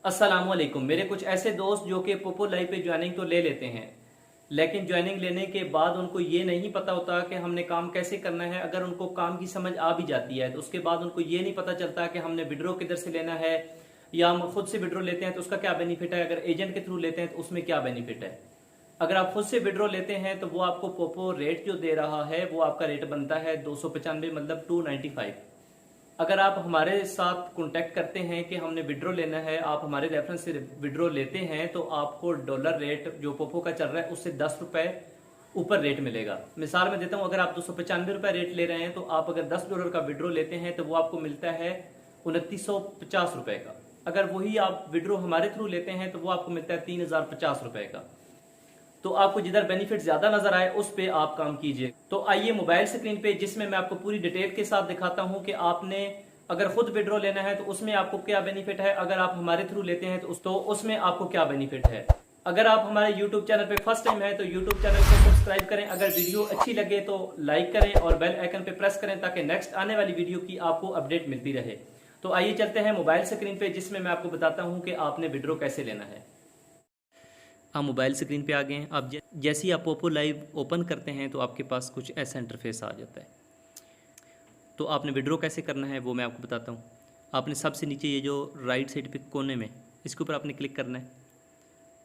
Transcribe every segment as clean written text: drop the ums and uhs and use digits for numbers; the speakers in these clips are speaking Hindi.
अस्सलामुअलैकुम। मेरे कुछ ऐसे दोस्त जो कि पोपो लाइव पे ज्वाइनिंग तो ले लेते हैं, लेकिन ज्वाइनिंग लेने के बाद उनको ये नहीं पता होता कि हमने काम कैसे करना है। अगर उनको काम की समझ आ भी जाती है तो उसके बाद उनको ये नहीं पता चलता कि हमने विड्रॉ किधर से लेना है, या हम खुद से विड्रॉ लेते हैं तो उसका क्या बेनिफिट है, अगर एजेंट के थ्रू लेते हैं तो उसमें क्या बेनिफिट है। अगर आप खुद से विड्रॉ लेते हैं तो वो आपको पोपो रेट जो दे रहा है वो आपका रेट बनता है 295, मतलब 295। अगर आप हमारे साथ कांटेक्ट करते हैं कि हमने विड्रॉ लेना है, आप हमारे रेफरेंस से विड्रॉ लेते हैं, तो आपको डॉलर रेट जो पोपो का चल रहा है उससे 10 रुपए ऊपर रेट मिलेगा। मिसाल में देता हूं, अगर आप 295 रुपए रेट ले रहे हैं तो आप अगर $10 का विड्रॉ लेते हैं तो वो आपको मिलता है 2950 रुपए का। अगर वही आप विड्रॉ हमारे थ्रू लेते हैं तो वो आपको मिलता है 3050 रुपए का। तो आपको जिधर बेनिफिट ज्यादा नजर आए उस पे आप काम कीजिए। तो आइए मोबाइल स्क्रीन पे, जिसमें मैं आपको पूरी डिटेल के साथ दिखाता हूं कि आपने अगर खुद विड्रॉ लेना है तो उसमें आपको क्या बेनिफिट है, अगर आप हमारे थ्रू लेते हैं तो उसमें आपको क्या बेनिफिट है। अगर आप हमारे YouTube चैनल पे फर्स्ट टाइम है तो YouTube चैनल को सब्सक्राइब करें, अगर वीडियो अच्छी लगे तो लाइक करें और बेल आइकन पे प्रेस करें ताकि नेक्स्ट आने वाली वीडियो की आपको अपडेट मिलती रहे। तो आइए चलते हैं मोबाइल स्क्रीन पे, जिसमें मैं आपको बताता हूँ कि आपने विड्रॉ कैसे लेना है। आप मोबाइल स्क्रीन पे आ गए हैं। आप जैसे ही आप पोपो लाइव ओपन करते हैं तो आपके पास कुछ ऐसा इंटरफेस आ जाता है। तो आपने विड्रॉ कैसे करना है वो मैं आपको बताता हूँ। आपने सबसे नीचे ये जो राइट साइड पे कोने में, इसके ऊपर आपने क्लिक करना है।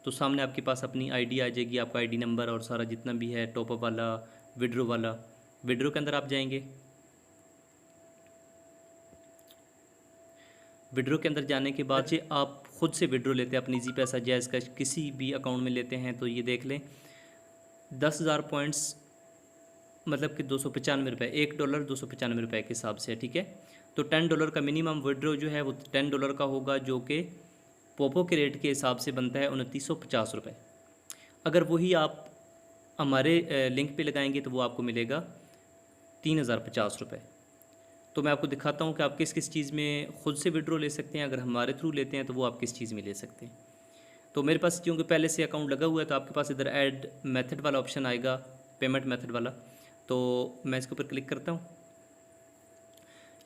तो सामने आपके पास अपनी आईडी आ जाएगी, आपका आईडी नंबर और सारा जितना भी है, टॉपअप वाला, विड्रॉ वाला। विड्रॉ के अंदर आप जाएंगे। विड्रॉ के अंदर जाने के बाद से आप खुद से विड्रॉ लेते हैं अपनी ईजी पैसा, जायज़ कैश किसी भी अकाउंट में लेते हैं तो ये देख लें 10,000 पॉइंट्स, मतलब कि 295 रुपये, $1 295 रुपये के हिसाब से, ठीक है। तो $10 का मिनिमम विड्रॉ जो है वो $10 का होगा, जो कि पोपो के रेट के हिसाब से बनता है 2950 रुपये। अगर वही आप हमारे लिंक पे लगाएंगे तो वो आपको मिलेगा 3050 रुपये। तो मैं आपको दिखाता हूँ कि आप किस किस चीज़ में खुद से विड्रॉ ले सकते हैं, अगर हमारे थ्रू लेते हैं तो वो आप किस चीज़ में ले सकते हैं। तो मेरे पास क्योंकि पहले से अकाउंट लगा हुआ है तो आपके पास इधर ऐड मेथड वाला ऑप्शन आएगा, पेमेंट मेथड वाला। तो मैं इसके ऊपर क्लिक करता हूँ।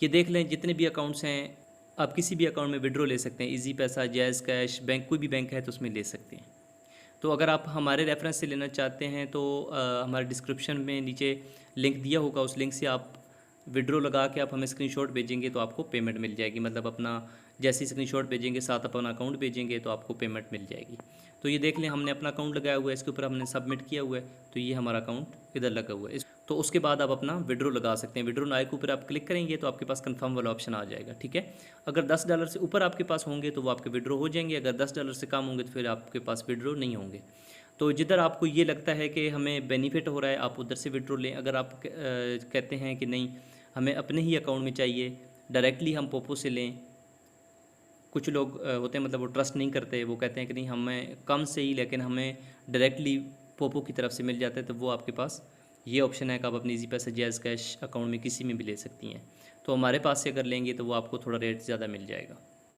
ये देख लें जितने भी अकाउंट्स हैं, आप किसी भी अकाउंट में विड्रॉ ले सकते हैं, इजी पैसा, जायज़ कैश, बैंक, कोई भी बैंक है तो उसमें ले सकते हैं। तो अगर आप हमारे रेफरेंस से लेना चाहते हैं तो हमारे डिस्क्रिप्शन में नीचे लिंक दिया होगा, उस लिंक से आप विड्रॉ लगा के आप हमें स्क्रीनशॉट भेजेंगे तो आपको पेमेंट मिल जाएगी। मतलब अपना जैसे ही स्क्रीनशॉट भेजेंगे साथ अपना अकाउंट भेजेंगे तो आपको पेमेंट मिल जाएगी। तो ये देख लें हमने अपना अकाउंट लगाया हुआ है, इसके ऊपर हमने सबमिट किया हुआ है, तो ये हमारा अकाउंट इधर लगा हुआ है। तो उसके बाद आप अपना विड्रॉ लगा सकते हैं। विड्रॉ नाउ के ऊपर आप क्लिक करेंगे तो आपके पास कंफर्म वाला ऑप्शन आ जाएगा, ठीक है। अगर $10 से ऊपर आपके पास होंगे तो वो आपके विड्रॉ हो जाएंगे, अगर $10 से कम होंगे तो फिर आपके पास विड्रॉ नहीं होंगे। तो जिधर आपको ये लगता है कि हमें बेनिफिट हो रहा है आप उधर से विड्रॉ लें। अगर आप कहते हैं कि नहीं हमें अपने ही अकाउंट में चाहिए, डायरेक्टली हम पोपो से लें, कुछ लोग होते हैं मतलब वो ट्रस्ट नहीं करते, वो कहते हैं कि नहीं हमें कम से ही लेकिन हमें डायरेक्टली पोपो की तरफ से मिल जाता है, तो वो आपके पास ये ऑप्शन है कि आप अपनी ईजी पैसा, जायज़ कैश अकाउंट में किसी में भी ले सकती हैं। तो हमारे पास से अगर लेंगे तो वो आपको थोड़ा रेट ज़्यादा मिल जाएगा।